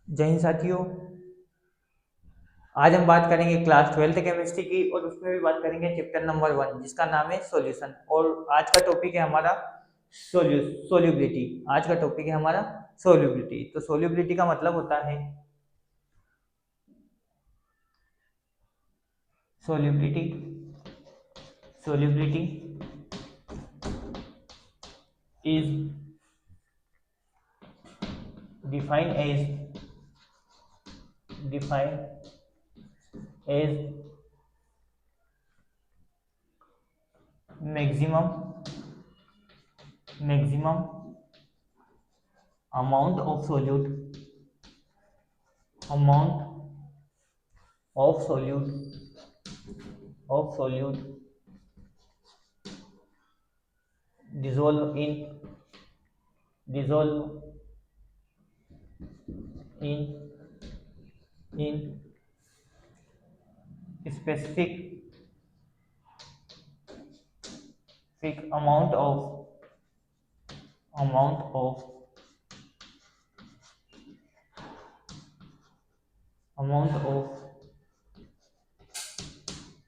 जय हिंद साथियों। आज हम बात करेंगे क्लास 12th केमिस्ट्री की और उसमें भी बात करेंगे चैप्टर नंबर 1 जिसका नाम है सॉल्यूशन। और आज का टॉपिक है हमारा सोल्यूबिलिटी। आज का टॉपिक है हमारा सोल्यूबिलिटी। तो सोल्यूबिलिटी का मतलब होता है solubility solubility is defined as maximum maximum amount amount of solute dissolve in dissolve in in specific amount of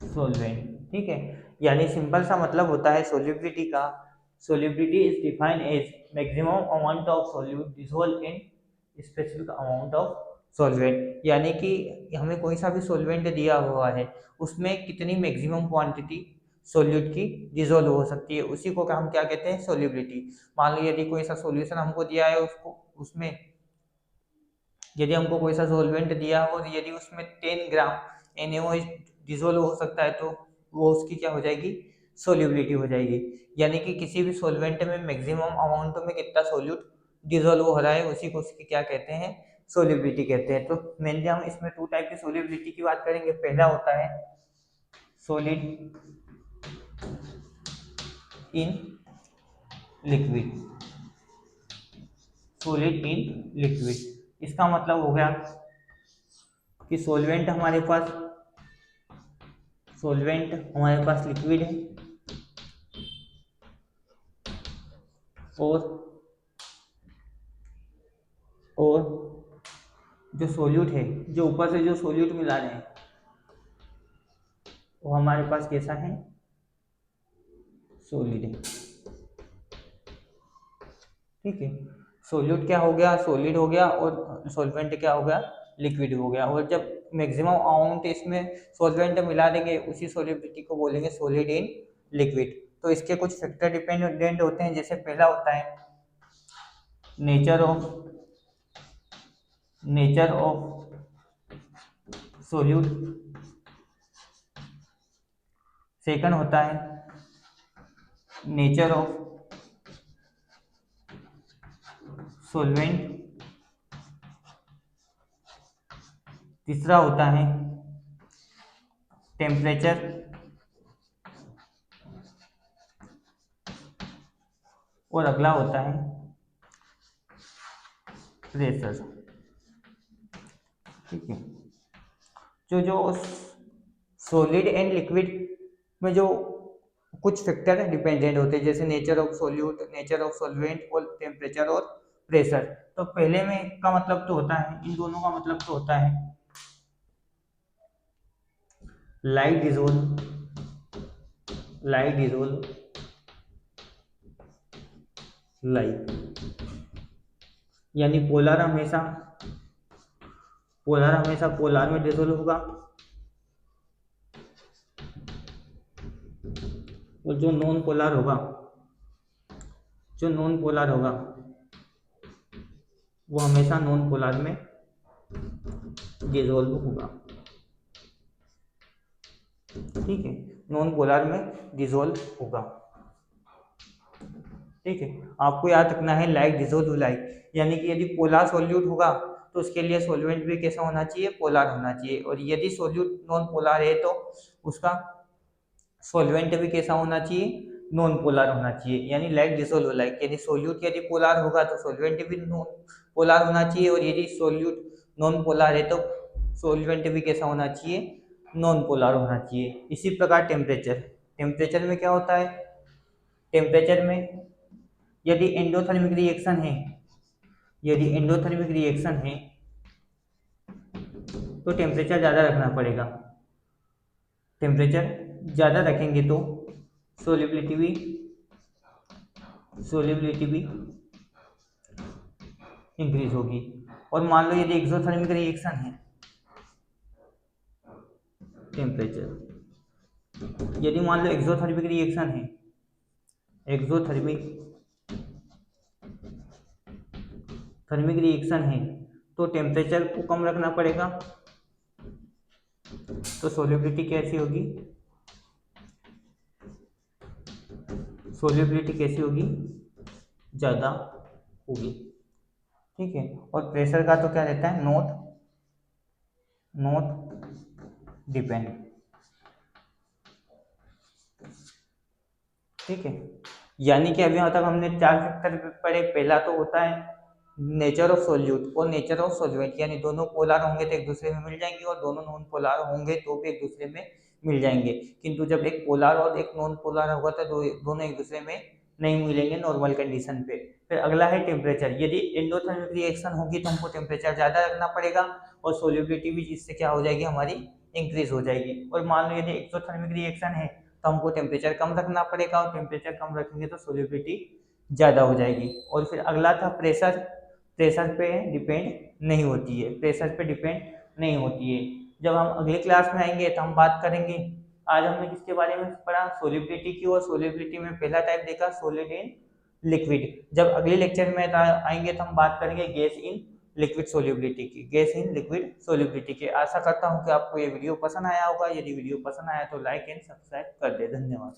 solvent. ठीक है, यानी सिंपल सा मतलब होता है सोल्यूबिलिटी का। Solubility is defined as maximum amount of solute dissolve in specific amount of solvent. यानी कि हमें कोई सा भी सॉल्वेंट दिया हुआ है उसमें कितनी मैक्सिमम क्वांटिटी सोल्यूट की डिसॉल्व हो सकती है, उसी को हम क्या कहते हैं, सोल्यूबिलिटी। मान लो यदि कोई सा सॉल्यूशन हमको दिया है, उसको उसमें यदि हमको कोई सा सॉल्वेंट दिया हो और यदि उसमें 10 ग्राम NaOH डिसोल्व हो सकता है तो वो उसकी क्या हो जाएगी, सोल्यूबिलिटी हो जाएगी। यानी कि किसी भी सॉल्वेंट में मैक्सिमम अमाउंट में कितना सोल्यूट डिसोल्व हो रहा है उसी को उसकी क्या कहते हैं, सोल्यूबिलिटी कहते हैं। तो मेनली हम इसमें 2 टाइप की सोल्यूबिलिटी की बात करेंगे। पहला होता है solid in liquid. Solid in liquid इसका मतलब हो गया कि सॉल्वेंट हमारे पास लिक्विड है और और जो सोल्यूट है, जो ऊपर से जो सोल्यूट मिला रहे हैं वो हमारे पास कैसा है, सॉलिड है। ठीक है, सोल्यूट क्या हो गया, सॉलिड हो गया, और सॉल्वेंट क्या हो गया, लिक्विड हो गया। और जब मैक्सिमम अमाउंट इसमें सॉल्वेंट मिला देंगे उसी सॉल्युबिलिटी को बोलेंगे सॉलिड इन लिक्विड। तो इसके कुछ फैक्टर डिपेंडेंट होते हैं। जैसे पहला होता है नेचर ऑफ सोल्यूट। सेकंड होता है नेचर ऑफ सॉल्वेंट। तीसरा होता है टेम्परेचर। और अगला होता है प्रेशर। ठीक है, जो जो सॉलिड एंड लिक्विड में जो कुछ फैक्टर डिपेंडेंट होते हैं, जैसे nature of solute, nature of solvent और टेम्परेचर और प्रेशर। तो पहले में का मतलब तो होता है, इन दोनों का मतलब तो होता है लाइट डिजोल्व लाइट। यानी पोलर हमेशा पोलर में डिजोल्व होगा और जो नॉन पोलर होगा वो हमेशा नॉन पोलर में डिजोल्व होगा। ठीक है, नॉन पोलर में डिजोल्व होगा। ठीक है, आपको याद रखना है लाइक डिजोल्व लाइक। यानी कि यदि पोलर सोल्यूट होगा तो उसके लिए सॉल्वेंट भी कैसा होना चाहिए, पोलर होना चाहिए। और यदि सोल्यूट नॉन पोलर है तो उसका सॉल्वेंट भी कैसा होना चाहिए, नॉन पोलर होना चाहिए। यानी लाइक डिसोल्व लाइक, यदि सोल्यूट यदि पोलर होगा तो सॉल्वेंट भी नॉन पोलर होना चाहिए, और यदि सोल्यूट नॉन पोलर है तो सॉल्वेंट भी कैसा होना चाहिए, नॉन पोलर होना चाहिए। इसी प्रकार टेम्परेचर में क्या होता है, टेम्परेचर में यदि एंडोथर्मिक रिएक्शन है तो टेम्परेचर ज़्यादा रखना पड़ेगा। टेम्परेचर ज़्यादा रखेंगे तो सोलिबिलिटी भी इंक्रीज होगी। और मान लो यदि एक्सोथर्मिक रिएक्शन है, टेम्परेचर यदि मान लो एक्सोथर्मिक रिएक्शन है, थर्मिक रिएक्शन है, तो टेम्परेचर को कम रखना पड़ेगा। तो सोलिबिलिटी कैसी होगी, ज़्यादा होगी। ठीक है। और प्रेशर का तो क्या रहता है, नॉट डिपेंड। ठीक है। यानी कि अभी यहाँ तक हमने 4 फैक्टर पढ़े। पहला तो होता है नेचर ऑफ सोल्यूट और नेचर ऑफ सॉल्वेंट, यानी दोनों पोलर होंगे तो एक दूसरे में मिल जाएंगे और दोनों नॉन पोलर होंगे तो भी एक दूसरे में मिल जाएंगे। किंतु जब एक पोलर और एक नॉन पोलर होगा तो दोनों एक दूसरे में नहीं मिलेंगे नॉर्मल कंडीशन पे। फिर अगला है टेम्परेचर। यदि एंडोथर्मिक रिएक्शन होगी तो हमको टेम्परेचर ज़्यादा रखना पड़ेगा और सोल्युबिलिटी भी जिससे क्या हो जाएगी, हमारी इंक्रीज हो जाएगी। और मान लो यदि एक्सोथर्मिक रिएक्शन है तो हमको टेम्परेचर कम रखना पड़ेगा और टेम्परेचर कम रखेंगे तो सोल्युबिलिटी ज़्यादा हो जाएगी। और फिर अगला था प्रेशर। प्रेशर पे डिपेंड नहीं होती है, जब हम अगली क्लास में आएंगे तो हम बात करेंगे। आज हमने किसके बारे में पढ़ा, सोल्युबिलिटी की। और सोल्युबिलिटी में पहला टाइप देखा सॉलिड इन लिक्विड। जब अगले लेक्चर में आएंगे तो हम बात करेंगे गैस इन लिक्विड सोल्युबिलिटी की। आशा करता हूँ कि आपको ये वीडियो पसंद आया होगा। यदि वीडियो पसंद आया तो लाइक एंड सब्सक्राइब कर दे। धन्यवाद।